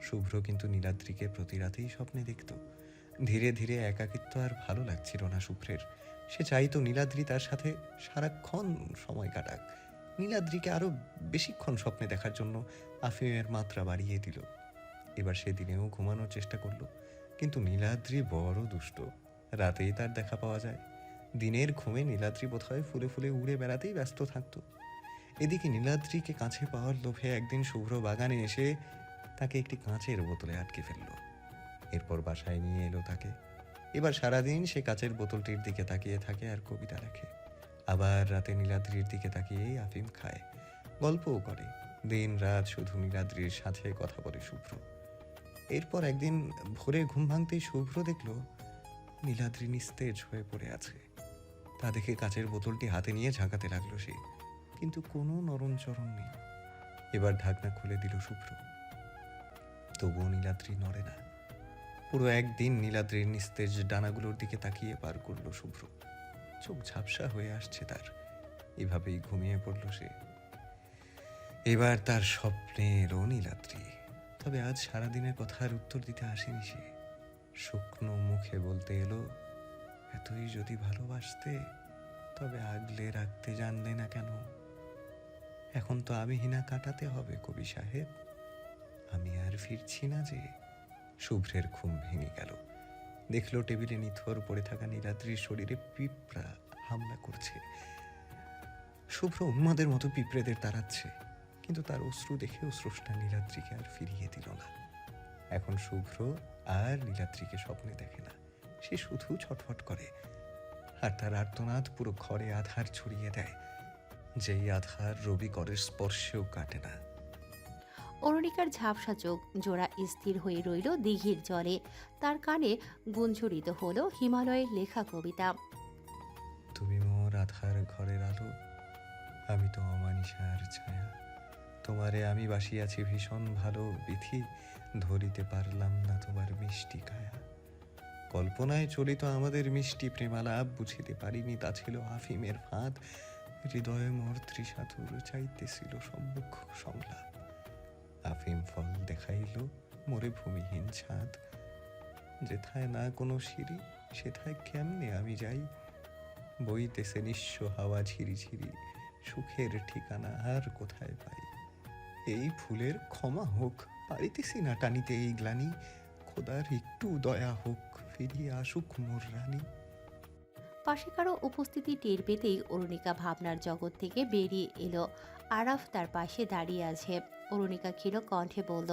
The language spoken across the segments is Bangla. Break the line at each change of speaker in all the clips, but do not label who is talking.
শুভ্র কিন্তু নীলাদ্রিকে প্রতি রাতেই স্বপ্নে দেখত। ধীরে ধীরে একাকিত্ব আর ভালো লাগছিল না শুভ্রের। সে চাইতো নীলাদ্রি তার সাথে সারাক্ষণ সময় কাটাক। নীলাদ্রিকে আরও বেশিক্ষণ স্বপ্নে দেখার জন্য আফিমের মাত্রা বাড়িয়ে দিল। এবার সে দিনেও ঘুমানোর চেষ্টা করলো, কিন্তু নীলাদ্রি বড় দুষ্ট। রাতেই তার দেখা পাওয়া যায়। দিনের ঘুমে নীলাদ্রি বোধহয় ফুলে ফুলে উড়ে বেড়াতেই ব্যস্ত থাকত। এদিকে নীলাদ্রিকে কাছে পাওয়ার লোভে একদিন শুভ্র বাগানে এসে তাকে একটি কাঁচের বোতলে আটকে ফেলল। এরপর বাসায় নিয়ে এলো তাকে। এবার সারাদিন সে কাচের বোতলটির দিকে তাকিয়ে থাকে আর কবিতা লেখে। আবার রাতে নীলাদ্রির দিকে তাকিয়েই আফিম খায়, গল্পও করে। দিন রাত শুধু নীলাদ্রির সাথে কথা বলে শুভ্র। এরপর একদিন ভোরে ঘুম ভাঙতেই শুভ্র দেখল নীলাদ্রি নিস্তেজ হয়ে পড়ে আছে। তা দেখে কাচের বোতলটি হাতে নিয়ে ঝাঁকাতে লাগলো সে, কিন্তু কোনো নরণচরণ নেই। এবার ঢাকনা খুলে দিল শুভ্র, তবুও নীলাদ্রি নড়ে না। পুরো একদিন নীলাদ্রির নিস্তেজ ডানাগুলোর দিকে তাকিয়ে পার করলো শুভ্র। চোখ ঝাপসা হয়ে আসছে তার। এভাবেই ঘুমিয়ে পড়ল সে। এবার তার স্বপ্নে এলো নীলাদ্রি। তবে আজ সারাদিনের কথার উত্তর দিতে আসেনি সে। শুকনো মুখে বলতে এলো, এতই যদি ভালোবাসতে তবে আগলে রাখতে জানলে না কেন? এখন তো আমি হিনা কাটাতে হবে কবি সাহেব, আমি আর ফিরছি না যে। শুভ্রের ঘুম ভেঙে গেল। দেখলো টেবিলে নিথর পড়ে থাকা নীলাদ্রির শরীরে পিঁপড়া হামলা করছে। শুভ্র উন্মাদের মতো পিঁপড়েদের তাড়াচ্ছে, কিন্তু তার অশ্রু দেখেও স্রষ্টা নীলাদ্রিকে আর ফিরিয়ে দিল না। এখন শুভ্র আর নীলাদ্রিকে স্বপ্নে দেখে না, সে শুধু ছটফট করে। আর তার আর্তনাদ পুরো ঘরে আধার ছড়িয়ে দেয়, যেই আধার রবি করের স্পর্শেও কাটে না।
অরুণিকার ঝাপসা চোখ জোড়া স্থির হয়ে রইল দিঘির জলে। তার কানে গুঞ্জরিত হলো হিমালয়ের লেখা কবিতা।
তুমি মোর আধার ঘরের আলো, আমি তো অমানিসার ছায়া। তোমারে আমি বাসিয়াছি ভীষণ ভালো, বিধি ধরিতে পারলাম না তোমার মিষ্টি কায়া। কল্পনায় চলিত আমাদের মিষ্টি প্রেমালাপ, বুঝিতে পারিনি তা ছিল আফিমের ফাঁদ। হৃদয়ে মোর ত্রিসাধুর চাইতেছিল সম্মুখ সংলাপ। আফিম ফল দেখাইল মোরে ভূমিহীন ছাদ। যেথায় না কোনো সিঁড়ি সেথায় কেমনে আমি যাই। বইতেছে নিঃস্ব হাওয়া ঝিরি ঝিরি, সুখের ঠিকানা আর কোথায় পাই। এই ফুলের ক্ষমা হোক, পারিতেছি না টানিতে এই গ্লানি। খোদার একটু দয়া হোক, ফিরিয়ে আসুক মোর রানী।
পাশে কারো উপস্থিতি টের পেতেই অরুণিকা ভাবনার জগৎ থেকে বেরিয়ে এলো। আরাফ তার পাশে দাঁড়িয়ে আছে। অরুণিকা ক্ষীণ কণ্ঠে বলল,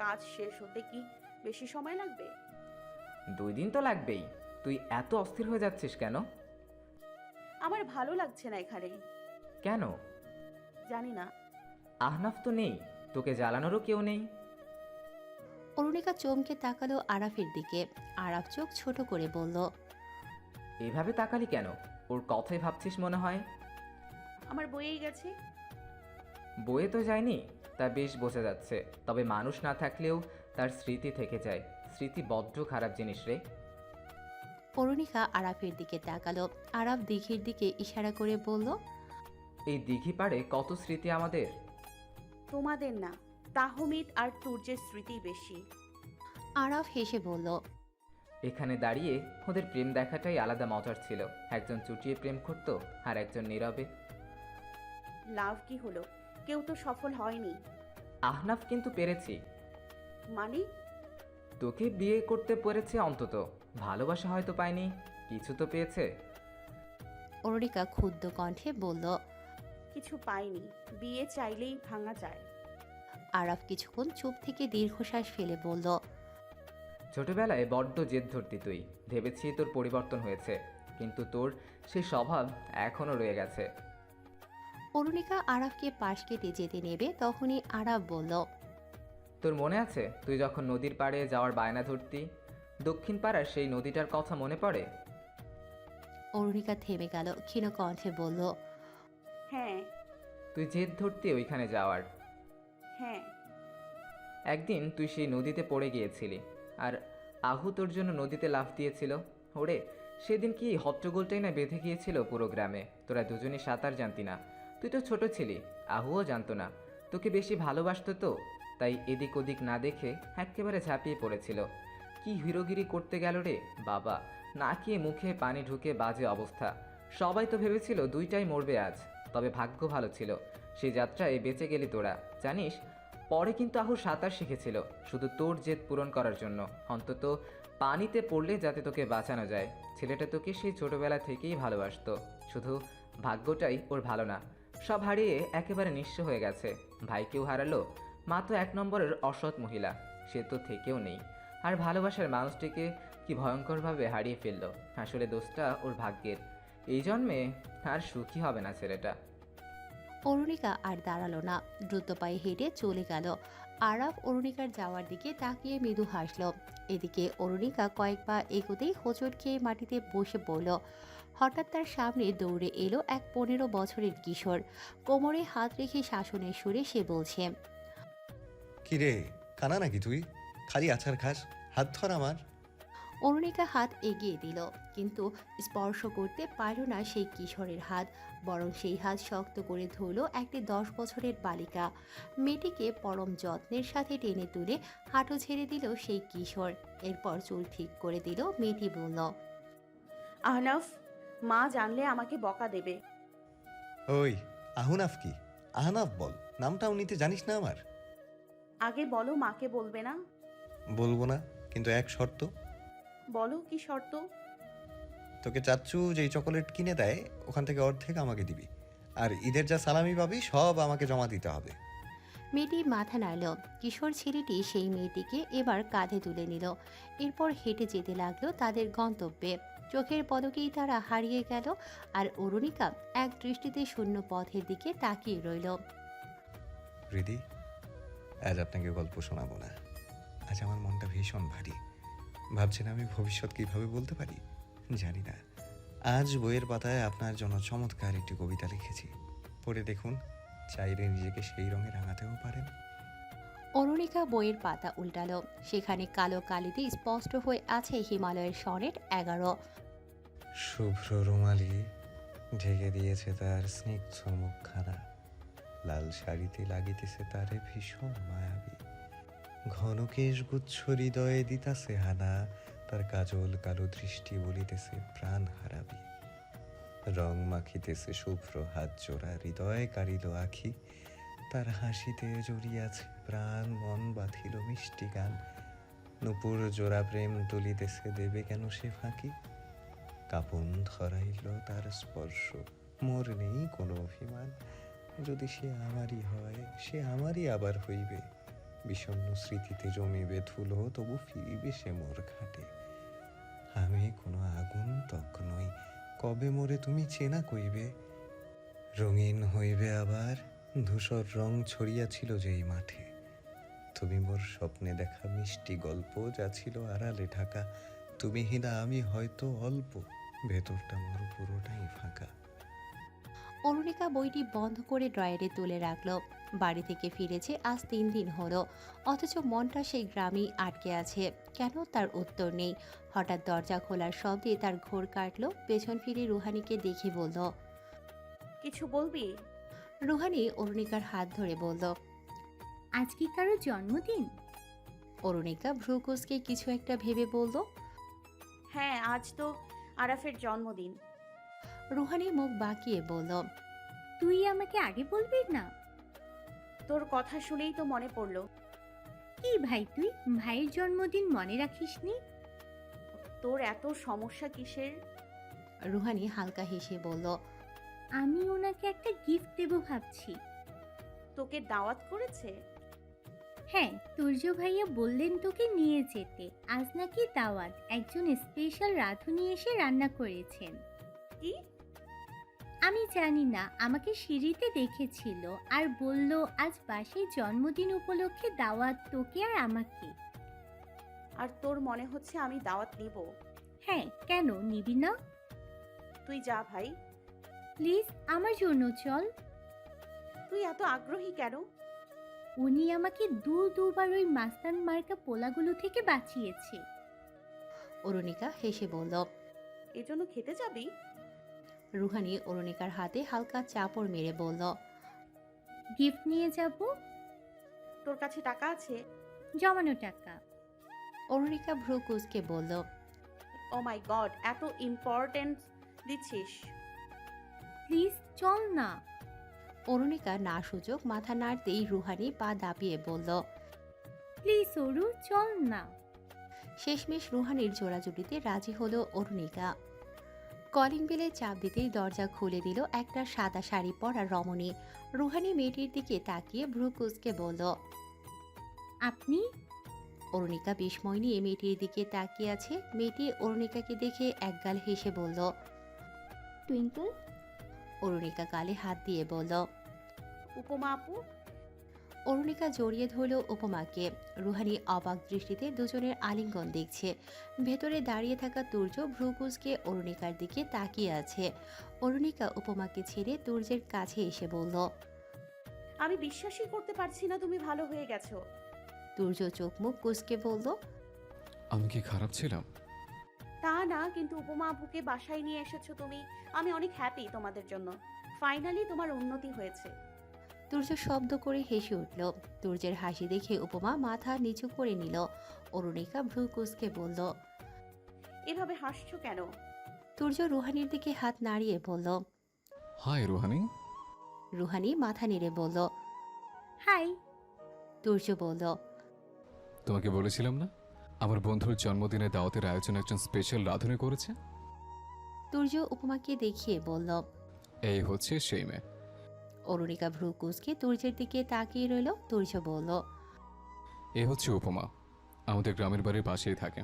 কাজ শেষ হতে কি বেশি সময় লাগবে?
2 দিন তো লাগবেই। তুই এত অস্থির হয়ে যাচ্ছিস কেন?
আমার ভালো লাগছে না এখানে।
কেন?
জানি না।
আহনাফ তো নেই, তোকে জ্বালানোরও কেউ নেই।
অরুণিকা চমকে তাকালো আরাফের দিকে। আরাফ চোখ ছোট করে বলল,
এভাবে তাকালি কেন? ওর কথাই ভাবছিস মনে হয়।
আমার বইয়েই গেছে।
বইয়ে তো যায়নি, তা বেশ বোঝা যাচ্ছে। তবে মানুষ না থাকলেও তার স্মৃতি থেকে যায়। স্মৃতি বড্ড খারাপ জিনিস রে।
অরুণিকা আরাফের দিকে তাকালো। আরাফ দিঘির দিকে ইশারা করে বলল,
এই দিঘি পাড়ে কত স্মৃতি আমাদের।
তোমাদের না, তাহমিদ আর তুর্যের স্মৃতি বেশি।
আরাফ হেসে বলল,
এখানে দাঁড়িয়ে ওদের প্রেম দেখাটাই আলাদা মজার ছিল। একজন চুটিয়ে প্রেম করতো আর একজন নীরবে।
লাভ কি হলো? কেউ তো সফল হয়নি।
আহনাফ কিন্তু পেরেছি।
মানে?
তোকে বিয়ে করতে পেরেছে অন্তত। ভালোবাসা হয়তো পায়নি, কিছু তো পেয়েছে।
অরুণিকা ক্ষুব্ধ কণ্ঠে বলল।
কিছু পাইনি। বিয়ে চাইলেই ভাঙা যায়।
আরাফ কিছুক্ষণ চুপ থেকে দীর্ঘশ্বাস ফেলে বলল,
ছোটবেলায় বড্ড জেদ ধরতি তুই। ভেবেছি তোর পরিবর্তন হয়েছে, কিন্তু তোর সেই স্বভাব এখনও রয়ে গেছে।
অরুণিকা আরাফকে পাশ কেটে যেতে নেবে তখনই আরাফ বলল,
তোর মনে আছে তুই যখন নদীর পাড়ে যাওয়ার বায়না ধরতি? দক্ষিণ পাড়ার সেই নদীটার কথা মনে পড়ে?
অরুণিকা থেমে গেল, ক্ষীণ কণ্ঠে বলল,
হ্যাঁ।
তুই জেদ ধরতি ওইখানে যাওয়ার।
হ্যাঁ।
একদিন তুই সেই নদীতে পড়ে গিয়েছিলি, আর আহু তোর জন্য নদীতে লাফ দিয়েছিল। ওরে, সেদিন কি হট্টগোলটাই না বেঁধে গিয়েছিল পুরো গ্রামে। তোরা দুজনই সাঁতার জানতি না। তুই তো ছোট ছিলি, আহুও জানতো না। তোকে বেশি ভালোবাসতো তো, তাই এদিক ওদিক না দেখে একেবারে ঝাঁপিয়ে পড়েছিল। কি হিরোগিরি করতে গেল রে বাবা, না খেয়ে মুখে পানি ঢুকে বাজে অবস্থা। সবাই তো ভেবেছিল দুইটাই মরবে আজ, তবে ভাগ্য ভালো ছিল সেই যাত্রায় বেঁচে গেলি তোরা। জানিস, পরে কিন্তু আহু সাঁতার শিখেছিল শুধু তোর জেদ পূরণ করার জন্য, অন্তত পানিতে পড়লে যাতে তোকে বাঁচানো যায়। ছেলেটা তোকে সেই ছোটবেলা থেকেই ভালোবাসতো, শুধু ভাগ্যটাই ওর ভালো না। সব হারিয়ে একেবারে নিঃস্ব হয়ে গেছে। ভাইকেও হারালো, মা তো 1 নম্বরের অসৎ মহিলা, সে তো থেকেও নেই। আর ভালোবাসার মানুষটিকে কি ভয়ঙ্করভাবে হারিয়ে ফেললো। আসলে দোষটা ওর ভাগ্যের, এই জন্মে আর সুখী হবে না ছেলেটা।
অরুণিকা আর দাঁড়ালো না, দ্রুত পায়ে হেঁটে চলে গেল। আরাফ অরুণিকার যাওয়ার দিকে তাকিয়ে মৃদু হাসল। এদিকে অরুণিকা কয়েক পা এগোতেই হোঁচট খেয়ে মাটিতে বসে পড়ল। হঠাৎ তার সামনে দৌড়ে এলো এক 15 বছরের কিশোর। কোমরে হাত রেখে শাসনের সুরে সে বলছে,
কিরে, কানা নাকি তুই? খালি আছাড় খাস? হাত ধর আমার।
অরুণিকা হাত এগিয়ে দিল, কিন্তু স্পর্শ করতে পারল না সেই কিশোরের হাত, বরং সেই হাত শক্ত করে ধরল একটি 10 বছরের বালিকা। মেয়েটিকে পরম যত্নের সাথে টেনে তুলে হাঁটু ছেড়ে দিল সেই কিশোর। এরপর চুল ঠিক করে দিল। মেয়েটি বলল,
আহনাফ, মা জানলে আমাকে বকা দেবে।
ওই, আহনাফ কি? আহনাফ বল, নামটাও নিতে জানিস না আমার?
আগে বলো মাকে বলবে না।
বলবো না, কিন্তু এক শর্ত।
বলো কি শর্ত?
তোকে চাচ্চু যেই চকোলেট কিনে দেয় ওখান থেকে অর্ধেক আমাকে দিবি, আর ঈদের যা সালামি পাবি সব আমাকে জমা দিতে হবে।
মেয়েটি মাথা নাড়ল। কিশোর ছেলেটি সেই মেয়েটিকে এবার কাঁধে তুলে নিল। এরপর হেঁটে যেতে লাগলো তাদের গন্তব্যে। চোখের পলকেই তারা হারিয়ে গেল, আর অরুণিকা এক দৃষ্টিতে শূন্য পথের দিকে তাকিয়ে রইল।
রিদি, আজ আপনাকে গল্প শোনাবো না। আজ আমার মনটা ভীষণ ভারী। ভাবছেন আমি ভবিষ্যৎ কিভাবে বলতে পারি? জানি না। আজ বইয়ের পাতায় আপনার জন্য চমৎকার একটি কবিতা লিখেছি, পড়ে দেখুন। চাইলে নিজেকে সেই রঙে রাঙাতেও পারেন।
অরুণিকা বইয়ের পাতা উল্টালো। সেখানে কালো কালিতে স্পষ্ট হয়ে আছে হিমালয়ের সনেট 11।
শুভ্র রুমালি ঢেকে দিয়েছে তার স্নিগ্ধ মুখখানা, লাল শাড়িতে লাগিতেছে তারে ভীষণ মায়াবী, ঘন কেশগুচ্ছ হৃদয়ে দিতাছে হানা, তার কাজল কালো দৃষ্টি বলিতেছে প্রাণ হারাবি, রং মাখিতেছে শুভ্র হাত জোড়া, হৃদয়ে কারিল আখি, তার হাসিতে জড়িয়াছে প্রাণ, মন বাঁধিল মিষ্টি গান, নুপুর জোড়া প্রেম তুলিতেছে দেবে কেন সে ফাঁকি, কাপন ধরাইল তার স্পর্শ, মোর নেই কোনো অভিমান, যদি সে আমারই হয় সে আমারই আবার হইবে, বিষণ্ণ স্মৃতিতে জমিবে ধুলো তবু ফিরিবে সে মোর ঘাটে, আমি কোনো আগন্তুক নই, কবে মোরে তুমি চেনা কইবে, রঙিন হইবে আবার ধূসর রং ছড়িয়াছিল যেই মাঠে, তুমি মোর স্বপ্নে দেখা মিষ্টি গল্প যা ছিল আড়ালে ঢাকা, তুমি হিনা আমি হয়তো অল্প, ভেতরটা মোর পুরোটাই ফাঁকা।
অরুণিকা বইটি বন্ধ করে ড্রয়ারে তুলে রাখলো। বাড়ি থেকে ফিরেছে আজ 3 দিন হলো, অথচ মনটা সেই গ্রামেই আটকে আছে। কেন তার উত্তর নেই। হঠাৎ দরজা খোলার শব্দে তার ঘোর কাটলো। পেছন ফিরে রুহানিকে দেখে বলল,
কিছু বলবি?
রুহানি অরুণিকার হাত ধরে বলল,
আজ কি কারো জন্মদিন?
অরুণিকা ভ্রু কুঁচকে কিছু একটা ভেবে বলল,
হ্যাঁ, আজ তো আরাফের জন্মদিন।
রুহানি মুখ বাঁকিয়ে বলল,
তুই আমাকে আগে বলবি না?
তোর কথা শুনেই তো মনে পড়লো।
কি ভাই, তুই ভাইয়ের জন্মদিন মনে রাখিসনি?
তোর এত সমস্যা কিসের?
রুহানি হালকা হেসে বলল,
আমি ওনাকে একটা গিফট দেবো ভাবছি।
তোকে দাওয়াত করেছে?
হ্যাঁ, তুর্য ভাইয়া বললেন তোকে নিয়ে যেতে। আজ নাকি দাওয়াত, একজন স্পেশাল রাঁধুনি এসে রান্না করেছেন।
কি?
আমি জানি না, আমাকে সিঁড়িতে দেখেছিল আর বলল আজ বাসের জন্মদিন উপলক্ষে দাওয়াত তোকে আর আমাকে।
আর তোর মনে হচ্ছে আমি দাওয়াত নিব?
হ্যাঁ, কেন নিবি না?
তুই যা ভাই।
প্লিজ আমার জন্য চল।
তুই এত আগ্রহী কেন?
উনি আমাকে দুবার ওই মাস্তান মার্কা পোলাগুলো থেকে বাঁচিয়েছে।
অরুণিকা হেসে বলল।
এজন্য খেতে যাবি?
রুহানি অরুণিকার হাতে হালকা চাপড় মেরে বলল,
গিফট নিয়ে যাব।
তোর কাছে টাকা আছে?
জমানো টাকা।
অরুণিকা ভ্রু কুঁচকে বলল,
ও মাই গড, এত ইম্পর্টেন্স দিচ্ছিস?
প্লিজ চল না।
অরুণিকা না সূচক মাথা নাড়তেই রুহানি পা দাপিয়ে বলল।
প্লিজ অরু, চল না।
শেষমেশ রুহানির জোড়াজুটিতে রাজি হলো অরুণিকা। কলিং বেলে চাপ দিতেই দরজা খুলে দিল একটা সাদা শাড়ি পরা রমণী। রুহানি মেয়েটির দিকে তাকিয়ে ভ্রু কুঁচকে বলল।
আপনি?
অরুণিকা বিস্ময় নিয়ে মেয়েটির দিকে তাকিয়ে আছে। মেয়েটি অরুণিকাকে দেখে একগাল হেসে বলল।
টুইঙ্কল।
অরুণিকা গালে হাত দিয়ে বলল।
উপমা আপু?
অরুণিকা জড়িয়ে ধরল উপমাকে। রুহানি অবাক দৃষ্টিতে দুজনের আলিঙ্গন দেখছে। ভেতরে দাঁড়িয়ে থাকা তুর্য ভ্রু কুঁচকে অরুণিকার দিকে তাকিয়ে আছে। অরুণিকা উপমাকে ছেড়ে তুর্যের কাছে এসে বলল।
আমি বিশ্বাসই করতে পারছি না তুমি ভালো হয়ে গেছো।
তুর্য চোখ মুখ কুঁচকে বলল।
আমি কি খারাপ ছিলাম?
তা না, কিন্তু উপমা আপুকে বাসায় নিয়ে এসেছো তুমি। আমি অনেক হ্যাপি তোমাদের জন্য। ফাইনালি তোমার উন্নতি হয়েছে।
তুর্য শব্দ করে হেসে উঠল। তুর্যের হাসি দেখে উপমা মাথা নিচু করে নিল। অরুণিকা ভ্রু কুঁচকে বলল।
এভাবে হাসছো কেন?
তুর্য রুহানির দিকে হাত নাড়িয়ে বলল।
High Rouhani.
রুহানি মাথা নেড়ে বলল।
হাই।
তুর্য বলল।
তোমাকে বলেছিলাম না আমার বন্ধুর জন্মদিনে দাওয়াতের আয়োজন একজন স্পেশাল রাঁধুনি করেছে?
তুর্য উপমাকে দেখিয়ে বলল।
এই হচ্ছে সেই মেয়ে।
অরুণিকা ভ্রু কুঁচকে তুর্যের দিকে তাকিয়ে রইল। তুর্য বলল।
এ হচ্ছে উপমা, আমাদের গ্রামের বাড়ির পাশেই থাকে।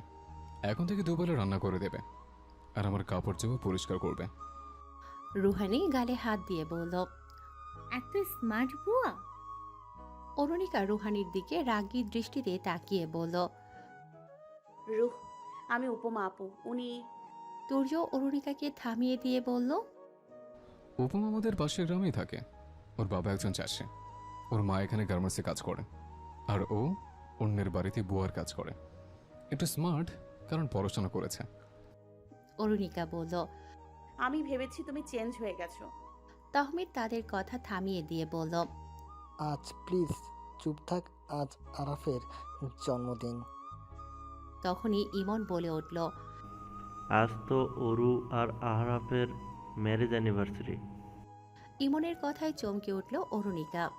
এখন থেকে দুবেলা রান্না করে দেবে আর আমার কাপড় চোপড় পরিষ্কার করবে।
রুহানি গালে হাত দিয়ে বলল।
এত স্মার্ট বুয়া।
অরুণিকা রুহানির দিকে রাগী দৃষ্টিতে তাকিয়ে বলল।
রুহ, আমি উপমা আপু। উনি?
তুর্য অরুণিকাকে থামিয়ে দিয়ে বলল।
উপমা আমাদের পাশের গ্রামেই থাকে। ওর বাবা একজন চাষি, ওর মা এখানে গার্মেন্টসে কাজ করে, আর ও অন্যের বাড়িতে বুয়ার কাজ করে। একটু স্মার্ট, কারণ পড়াশোনা করেছে।
অরুণিকা বলল।
আমি ভেবেছি তুমি চেঞ্জ হয়ে গেছো।
তাহমিদ তাদের কথা থামিয়ে দিয়ে বলল।
আজ প্লিজ চুপ থাক, আজ আরাফের জন্মদিন।
তখনই ইমন বলে উঠল।
আজ তো অরু আর আহরাফের ম্যারেজ অ্যানিভার্সারি।
ইমনের কথায় চমকে উঠল অরুণিকা।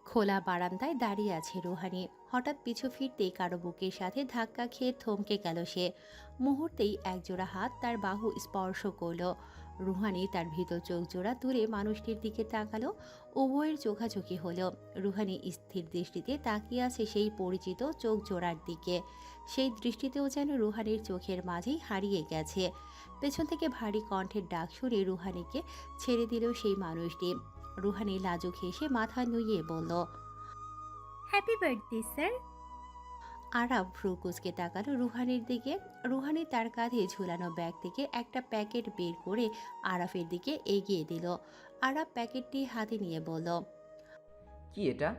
খোলা বারান্দায় দাঁড়িয়ে আছে রুহানি। হঠাৎ পিছু ফিরতেই কারো বুকের সাথে ধাক্কা খেয়ে থমকে গেল সে। মুহূর্তেই একজোড়া হাত তার বাহু স্পর্শ করল। রুহানি তার ভিতর চোখ জোড়া তুলে মানুষটির দিকে তাকালো। উভয়ের চোখাচোখি হলো। রুহানি স্থির দৃষ্টিতে তাকিয়ে আছে সেই পরিচিত চোখ জোড়ার দিকে। সেই দৃষ্টিতেও যেন রুহানির চোখের মাঝেই হারিয়ে গেছে। পেছন থেকে ভারী কণ্ঠের ডাক শুনে রুহানিকে ছেড়ে দিল সেই মানুষটি। রুহানি লাজুক হেসে মাথা নুইয়ে বলল।
Happy birthday sir.
আরাফ ভ্রু কুঁচকে তাকালো রুহানির দিকে। রুহানি তার কাঁধে ঝুলানো ব্যাগ থেকে একটা প্যাকেট বের করে আরাফের দিকে এগিয়ে দিল। আরাফ প্যাকেটটি হাতে নিয়ে বলল।
কি এটা?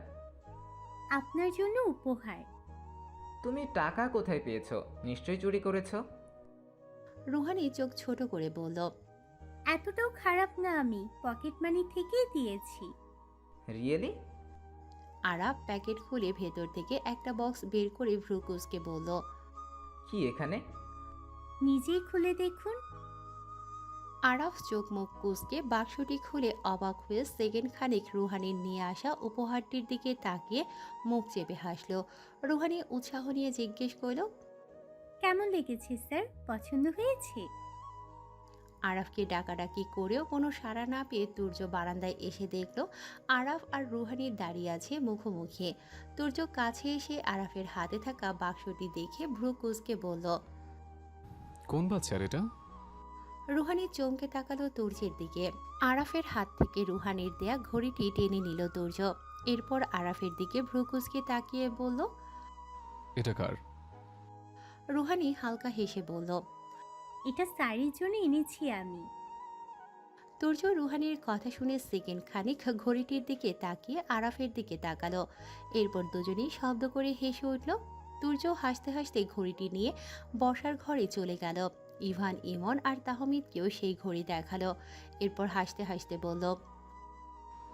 আপনার জন্য উপহার।
তুমি টাকা কোথায় পেয়েছো? নিশ্চয়ই চুরি করেছো।
রুহানি চোখ ছোট করে বলল।
এতটাও খারাপ না, আমি পকেট মানি থেকেই দিয়েছি।
রিয়েলি?
আরাফ প্যাকেট খুলে ভেতর থেকে একটা বক্স বের করে ভ্রু কুঁচকে বলল।
কি এখানে?
নিজেই খুলে দেখুন।
আরাফ চোখ মুখ কুঁচকে বাক্সটি খুলে অবাক হয়ে সেকেন্ড খানিক রুহানির নিয়ে আসা উপহারটির দিকে তাকিয়ে মুখ চেপে হাসল। রুহানি উৎসাহ নিয়ে জিজ্ঞেস করল।
কেমন লেগেছে স্যার? পছন্দ হয়েছে?
আরাফকে ডাকাডাকি করেও কোনো সাড়া না পেয়ে তুর্য বারান্দায় এসে দেখল আরাফ আর রুহানি দাঁড়িয়ে আছে মুখোমুখি। তুর্য কাছে এসে আরাফের হাতে থাকা বাক্সটি দেখে ভ্রু কুঁচকে বলল।
কোন বাচ্চার এটা?
রুহানি চমকে তাকালো তুর্যের দিকে। আরাফের হাত থেকে রুহানির দেয়া ঘড়িটি টেনে নিল তুর্য। এরপর আরাফের দিকে ভ্রু কুঁচকে তাকিয়ে বলল।
এটা কার?
রুহানি হালকা হেসে বলল।
এটা স্যারের জন্য এনেছি আমি।
তুর্য রুহানির কথা শুনে সেকেন্ড খানিক ঘড়িটির দিকে তাকিয়ে আরাফের দিকে তাকালো। এরপর দুজনেই শব্দ করে হেসে উঠল। তুর্য হাসতে হাসতে ঘড়িটি নিয়ে বসার ঘরে চলে গেল। ইভান, ইমন আর তাহমিদকেও সেই ঘড়ি দেখালো। এরপর হাসতে হাসতে বলল।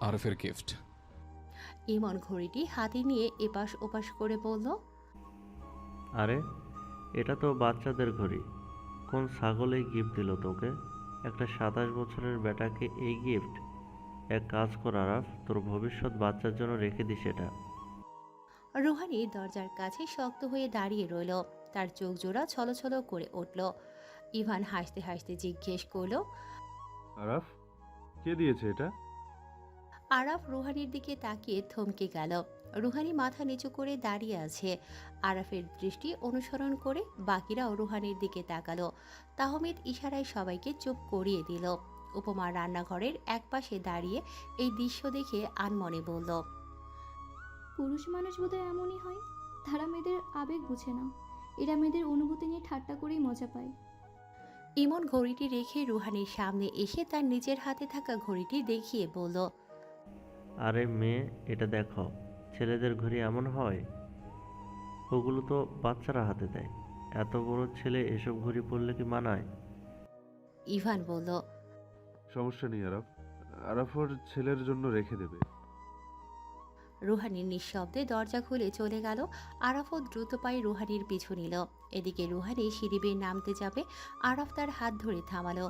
আরফের গিফট।
ইমন ঘড়িটি হাতে নিয়ে এপাশ ওপাশ করে বলল,
আরে এটা তো বাচ্চাদের ঘড়ি। কোন ছাগলে গিফট দিল তোকে? একটা 27 বছরের বেটাকে এই গিফট? এক কাজ কর আরাফ, তোর ভবিষ্যৎ বাচ্চার জন্য রেখে দিস এটা।
রুহানি দরজার কাছে শক্ত হয়ে দাঁড়িয়ে রইল। তার চোখ জোড়া ছলছল করে উঠল। ইভান হাসতে হাসতে জিজ্ঞেস করল,
আরাফ, কে দিয়েছে এটা?
আরাফ রুহানির দিকে তাকিয়ে থমকে গেল। রুহানি মাথা নিচু করে দাঁড়িয়ে আছে। আরাফের দৃষ্টি অনুসরণ করে বাকিরাও রুহানির দিকে তাকালো। তাহমিদ ইশারায় সবাইকে চুপ করিয়ে দিল। উপমা রান্নাঘরের একপাশে দাঁড়িয়ে এই দৃশ্য দেখে আনমনে বলল,
পুরুষ মানুষ বোধহয় এমনই হয়, তারা মেয়েদের আবেগ বুঝে না, এরা মেয়েদের অনুভূতি নিয়ে ঠাট্টা করেই মজা পায়।
ইমন ঘড়িটি রেখে রুহানির সামনে এসে তার নিজের হাতে থাকা ঘড়িটি দেখিয়ে বলল,
আরে মেয়ে, এটা দেখো, ছেলেদের ঘড়ি এমন হয়? ওগুলো তো বাচ্চারা হাতে দেয়। এত বড় ছেলে এসব ঘড়ি পরলে কি মানায়?
ইভান বলল,
সমস্যা নেই আরাফ, আরাফ ওর ছেলের জন্য রেখে দেবে।
রুহানি নিঃশব্দে দরজা খুলে চলে গেল। আরাফও দ্রুত পায়ে রুহানির পিছু নিল। এদিকে রুহানি সিঁড়ি বেয়ে নামতে যাবে, আরাফ তার হাত ধরে থামালো।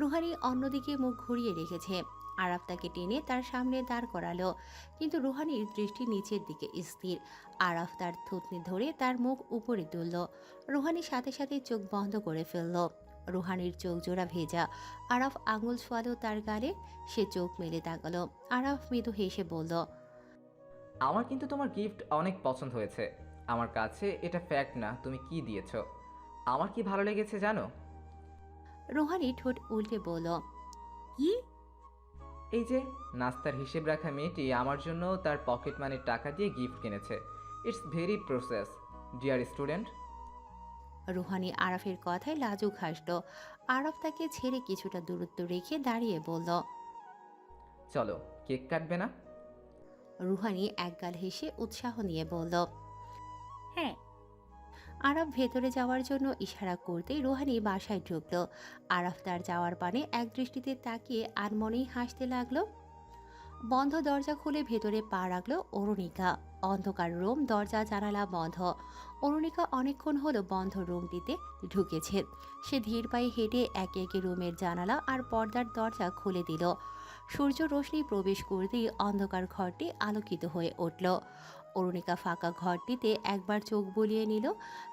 রুহানি অন্যদিকে মুখ ঘুরিয়ে রেখেছে। আরাফ তাকে টেনে তার সামনে দাঁড় করালো, কিন্তু রুহানির দৃষ্টি নিচের দিকে স্থির। আরাফ তার থুতনি ধরে তার মুখ উপরে তুলল। রুহানি সাথে সাথে চোখ বন্ধ করে ফেলল। রুহানির চোখ জোড়া ভেজা। আরাফ আঙুল ছোয়ালো তার গালে। সে চোখ মেলে তাকালো। আরাফ মৃদু হেসে বলল,
আমার কিন্তু তোমার গিফট অনেক পছন্দ হয়েছে। আমার কাছে এটা ফ্যাক্ট না তুমি কি দিয়েছো। আমার কি ভালো লেগেছে জানো?
রুহানি ঠোঁট উল্টে বলল,
কি?
এই যে নাস্তার হিসেব রাখা মেয়েটি আমার জন্য তার পকেট মানির টাকা দিয়ে গিফট কিনেছে। It's very process dear student.
Rouhani আরাফের কথায় লাজুক হাসল। আরাফ তাকে ছেড়ে কিছুটা দূরত্ব রেখে দাঁড়িয়ে বলল,
চলো, কেক কাটবে না?
রুহানি একগাল হেসে উৎসাহ নিয়ে বলল।
হ্যাঁ।
আরাফ ভেতরে যাওয়ার জন্য ইশারা করতেই রুহানি বাসায় ঢুকলো। আরাফ তার যাওয়ার পানে এক দৃষ্টিতে তাকিয়ে আনমনেই হাসতে লাগলো। বন্ধ দরজা খুলে ভেতরে পা রাখলো অরুণিকা। অন্ধকার রুম, দরজা জানালা বন্ধ। অরুণিকা অনেকক্ষণ হলো বন্ধ রুমটিতে ঢুকেছে। সে ধীর পায়ে হেঁটে একে একে রুমের জানালা আর পর্দার দরজা খুলে দিল। সূর্য রোশনি প্রবেশ করতেই অন্ধকার ঘরটি আলোকিত হয়ে উঠল। অরুণিকা ফাঁকা ঘরটিতে একবার চোখ বুলিয়ে নিল।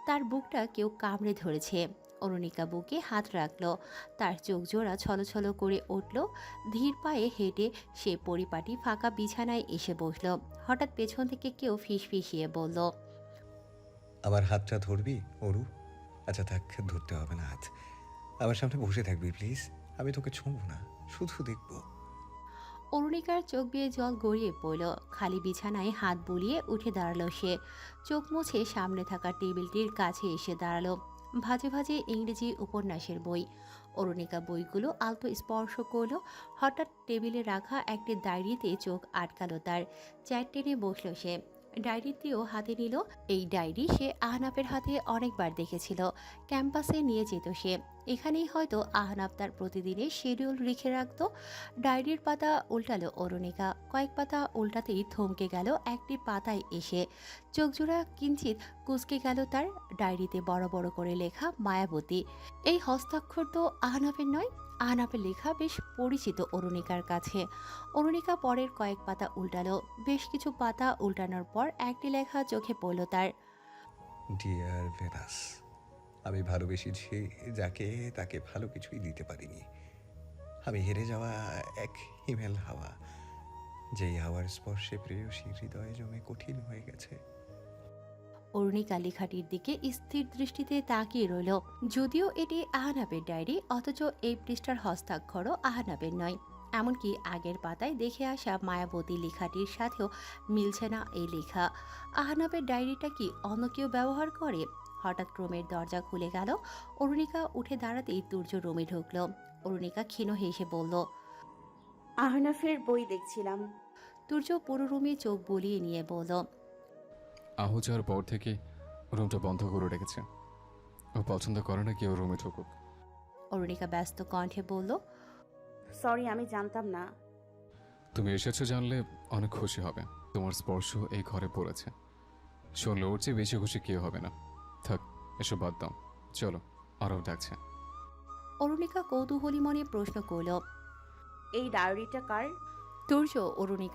তার বুকটা কেউ কামড়ে ধরেছে। অরুণিকা বুকে হাত রাখল। তার চোখ জোড়া ছলছল করে উঠল। ধীর পায়ে হেঁটে সে পরিপাটি ফাঁকা বিছানায় এসে বসল। হঠাৎ পেছন থেকে কেউ ফিসফিসিয়ে বলল,
আমার হাতটা ধরবি অরু? আচ্ছা থাক, ধরতে হবে না হাত। আমার সামনে বসে থাকবি প্লিজ। আমি তোকে ছোঁবো না, শুধু দেখবো।
অরুণিকার চোখ বেয়ে জল গড়িয়ে পড়ল। খালি বিছানায় হাত বুলিয়ে উঠে দাঁড়ালো সে। চোখ মুছে সামনে থাকা টেবিলটির কাছে এসে দাঁড়ালো। ভাজে ভাজে ইংরেজি উপন্যাসের বই। অরুণিকা বইগুলো আলতো স্পর্শ করলো। হঠাৎ টেবিলে রাখা একটি ডায়েরিতে চোখ আটকালো তার। চেয়ার টেনে বসল সে। ডায়েরিটিও হাতে নিল। এই ডায়েরি সে আহনাফের হাতে অনেকবার দেখেছিল। ক্যাম্পাসে নিয়ে যেত সে। এখানেই হয়তো আহনাফ তার প্রতিদিনের শিডিউল লিখে রাখত। ডায়েরির পাতা উল্টালো অরুণিকা। কয়েক পাতা উল্টাতেই থমকে গেল একটি পাতায় এসে। চোখজোড়া কিঞ্চিত কুঁচকে গেল তার। ডায়েরিতে বড় বড় করে লেখা মায়াবতী। এই হস্তাক্ষর তো আহনাফের নয়। আহনাফের লেখা বেশ পরিচিত অরুণিকার কাছে। অরুণিকা পরের কয়েক পাতা উল্টালো। বেশ কিছু পাতা উল্টানোর পর একটি লেখা চোখে পড়ল তার।
ডিয়ার ভেনাস, আমি ভালোবেসেছি যাকে, তাকে ভালো কিছুই দিতে পারিনি। আমি হেরে যাওয়া এক হিমেল হাওয়া, যেই হাওয়ার স্পর্শে প্রেয়সী হৃদয়ে জমে কঠিন হয়ে গেছে।
অরুণিকা লেখাটির দিকে স্থির দৃষ্টিতে তাকিয়ে রইল। যদিও এটি আহনাফের ডায়েরি, অথচ এই পৃষ্ঠার হস্তাক্ষরও আহনাফের নয়। এমনকি আগের পাতায় দেখে আসা মায়াবতী লেখাটির সাথেও মিলছে না এই লেখা। আহনাফের ডায়েরিটা কি অন্য কেউ ব্যবহার করে? হঠাৎ রুমের দরজা খুলে গেল। অরুণিকা উঠে দাঁড়াতেই তুর্য রুমে ঢুকল। অরুণিকা ক্ষীণ হেসে বলল,
আহনাফের বই দেখছিলাম।
তুর্য পুরো রুমে চোখ বুলিয়ে নিয়ে বলল,
আহু যাওয়ার পর থেকে রুমটা বন্ধ করে রেখেছে। ও পছন্দ করে না কেউ রুমে ঢুকুক।
অরুণিকা ব্যস্ত কণ্ঠে বলল,
সরি, আমি জানতাম না।
তুমি এসেছো জানলে অনেক খুশি হবে। তোমার স্পর্শ এই ঘরে পড়েছে। শুনলে ওর চেয়ে বেশি খুশি কেউ হবে না। থাক, এসব বাদ দাও, চলো, আরব ডাকছে।
অরুণিকা কৌতূহলী মনে প্রশ্ন করল।
এই ডায়েরিটা কার?
তুর্য অরুণিকা